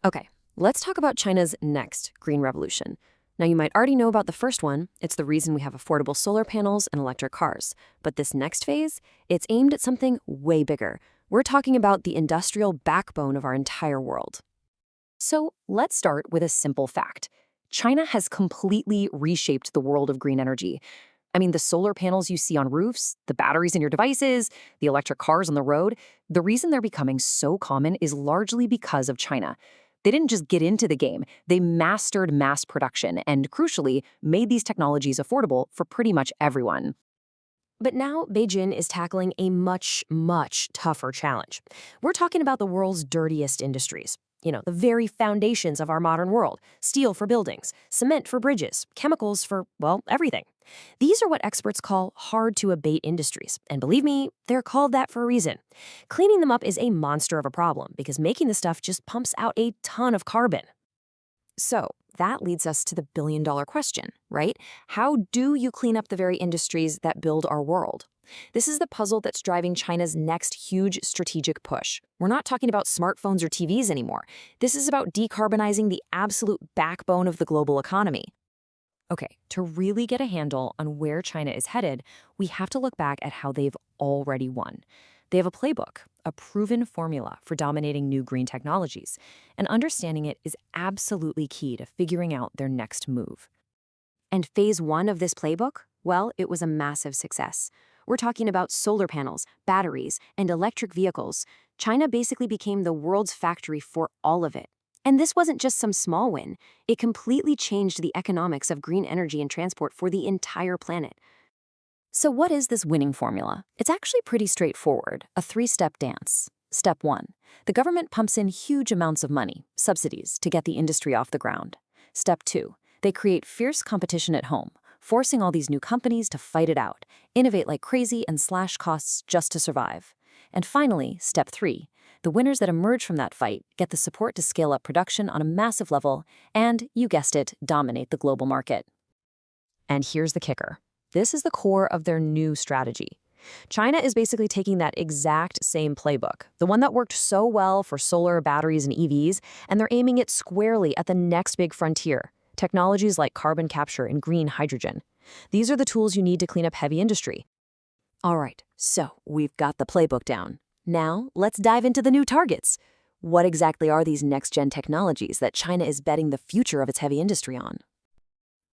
Okay, let's talk about China's next green revolution. Now, you might already know about the first one. It's the reason we have affordable solar panels and electric cars. But this next phase, it's aimed at something way bigger. We're talking about the industrial backbone of our entire world. So let's start with a simple fact. China has completely reshaped the world of green energy. I mean, the solar panels you see on roofs, the batteries in your devices, the electric cars on the road, the reason they're becoming so common is largely because of China. They didn't just get into the game, they mastered mass production and, crucially, made these technologies affordable for pretty much everyone. But now Beijing is tackling a much, much tougher challenge. We're talking about the world's dirtiest industries. The very foundations of our modern world. Steel for buildings, cement for bridges, chemicals for, well, everything. These are what experts call hard-to-abate industries. And believe me, they're called that for a reason. Cleaning them up is a monster of a problem because making the stuff just pumps out a ton of carbon. So that leads us to the billion-dollar question, right? How do you clean up the very industries that build our world? This is the puzzle that's driving China's next huge strategic push. We're not talking about smartphones or TVs anymore. This is about decarbonizing the absolute backbone of the global economy. Okay, to really get a handle on where China is headed, we have to look back at how they've already won. They have a playbook, a proven formula for dominating new green technologies, and understanding it is absolutely key to figuring out their next move. And phase one of this playbook? Well, it was a massive success. We're talking about solar panels, batteries, and electric vehicles. China basically became the world's factory for all of it. And this wasn't just some small win. It completely changed the economics of green energy and transport for the entire planet. So what is this winning formula? It's actually pretty straightforward, a three-step dance. Step one, the government pumps in huge amounts of money, subsidies, to get the industry off the ground. Step two, they create fierce competition at home, forcing all these new companies to fight it out, innovate like crazy, and slash costs just to survive. And finally, step three, the winners that emerge from that fight get the support to scale up production on a massive level and, you guessed it, dominate the global market. And here's the kicker. This is the core of their new strategy. China is basically taking that exact same playbook, the one that worked so well for solar, batteries, and EVs, and they're aiming it squarely at the next big frontier, technologies like carbon capture and green hydrogen. These are the tools you need to clean up heavy industry. All right, so we've got the playbook down. Now, let's dive into the new targets. What exactly are these next-gen technologies that China is betting the future of its heavy industry on?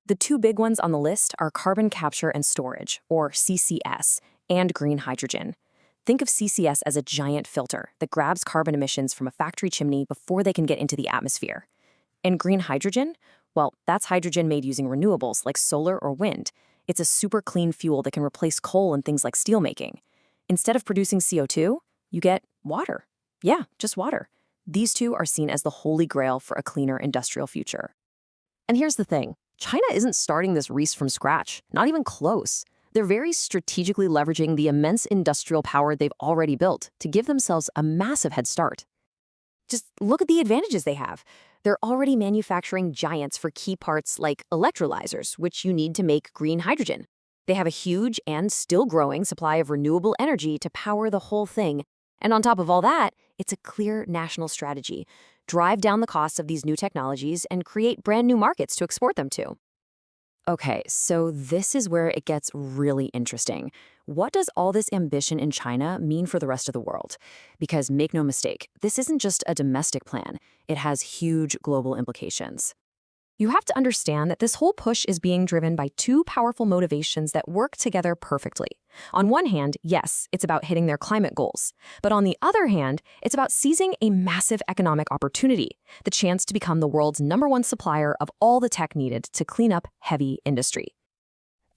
The two big ones on the list are carbon capture and storage, or CCS, and green hydrogen. Think of CCS as a giant filter that grabs carbon emissions from a factory chimney before they can get into the atmosphere. And green hydrogen? Well, that's hydrogen made using renewables like solar or wind. It's a super clean fuel that can replace coal in things like steelmaking. Instead of producing CO2, you get water. Yeah, just water. These two are seen as the holy grail for a cleaner industrial future. And here's the thing. China isn't starting this race from scratch, not even close. They're very strategically leveraging the immense industrial power they've already built to give themselves a massive head start. Just look at the advantages they have. They're already manufacturing giants for key parts like electrolyzers, which you need to make green hydrogen. They have a huge and still growing supply of renewable energy to power the whole thing. And on top of all that, it's a clear national strategy. Drive down the costs of these new technologies and create brand new markets to export them to. Okay, so this is where it gets really interesting. What does all this ambition in China mean for the rest of the world? Because make no mistake, this isn't just a domestic plan. It has huge global implications. You have to understand that this whole push is being driven by two powerful motivations that work together perfectly. On one hand, yes, it's about hitting their climate goals. But on the other hand, it's about seizing a massive economic opportunity, the chance to become the world's #1 supplier of all the tech needed to clean up heavy industry.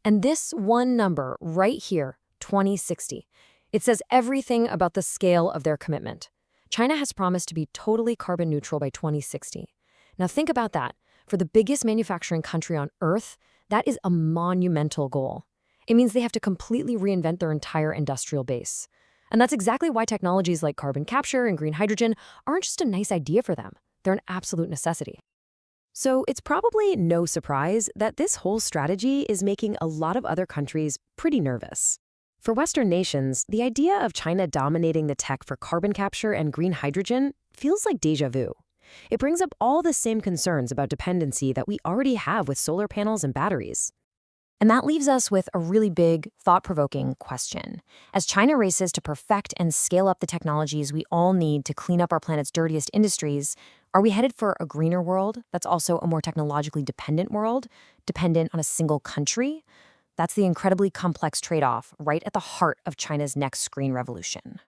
And this one number right here, 2060, it says everything about the scale of their commitment. China has promised to be totally carbon neutral by 2060. Now think about that. For the biggest manufacturing country on Earth, that is a monumental goal. It means they have to completely reinvent their entire industrial base. And that's exactly why technologies like carbon capture and green hydrogen aren't just a nice idea for them. They're an absolute necessity. So it's probably no surprise that this whole strategy is making a lot of other countries pretty nervous. For Western nations, the idea of China dominating the tech for carbon capture and green hydrogen feels like déjà vu. It brings up all the same concerns about dependency that we already have with solar panels and batteries. And that leaves us with a really big, thought-provoking question. As China races to perfect and scale up the technologies we all need to clean up our planet's dirtiest industries, are we headed for a greener world that's also a more technologically dependent world, dependent on a single country? That's the incredibly complex trade-off right at the heart of China's next green revolution.